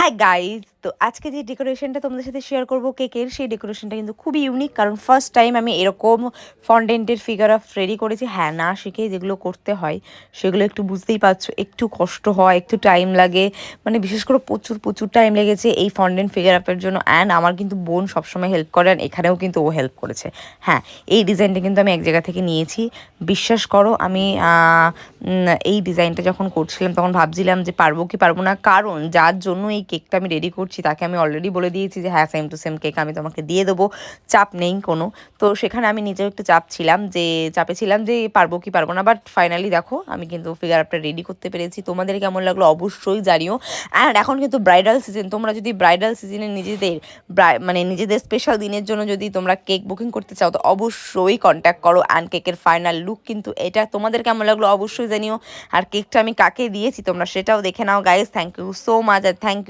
Hi guys, তো আজকে যে ডেকোরেশনটা তোমাদের সাথে শেয়ার করব কেকের, সেই ডেকোরেশনটা কিন্তু খুবই ইউনিক। কারণ ফার্স্ট টাইম আমি এরকম ফন্ডেন্টের ফিগার অফ রেডি করেছি। হ্যাঁ, না শিখে যেগুলো করতে হয় সেগুলো একটু বুঝতেই পারছো, একটু কষ্ট হয়, একটু টাইম লাগে। মানে বিশেষ করে প্রচুর প্রচুর টাইম লেগেছে এই ফন্ডেন্ট ফিগার আপের জন্য। অ্যান্ড আমার কিন্তু বোন সবসময় হেল্প করে, অ্যান্ড এখানেও কিন্তু ও হেল্প করেছে। হ্যাঁ, এই ডিজাইনটা কিন্তু আমি এক জায়গা থেকে নিয়েছি। বিশ্বাস করো, আমি এই ডিজাইনটা যখন করছিলাম তখন ভাবছিলাম যে পারবো কি পারবো না। কারণ যার জন্য এই কেকটা আমি রেডি করছি তাকে আমি অলরেডি বলে দিয়েছি যে হ্যাঁ, সেম টু সেম কেক আমি তোমাকে দিয়ে দেবো, চাপ নেই কোনো। তো সেখানে আমি নিজেও একটু চাপে ছিলাম যে পারবো কি পারবো না। বাট ফাইনালি দেখো, আমি কিন্তু ফিগার আপটা রেডি করতে পেরেছি। তোমাদের কেমন লাগলো অবশ্যই জানিও। অ্যান্ড এখন কিন্তু ব্রাইডাল সিজন, তোমরা যদি ব্রাইডাল সিজনে নিজেদের স্পেশাল দিনের জন্য যদি তোমরা কেক বুকিং করতে চাও তো অবশ্যই কন্ট্যাক্ট করো। অ্যান্ড কেকের ফাইনাল লুক কিন্তু এটা। তোমাদের কেমন লাগলো অবশ্যই জানিও। আর কেকটা আমি কাকে দিয়েছি তোমরা সেটাও দেখে নাও guys. Thank you so much, আর থ্যাংক ইউ।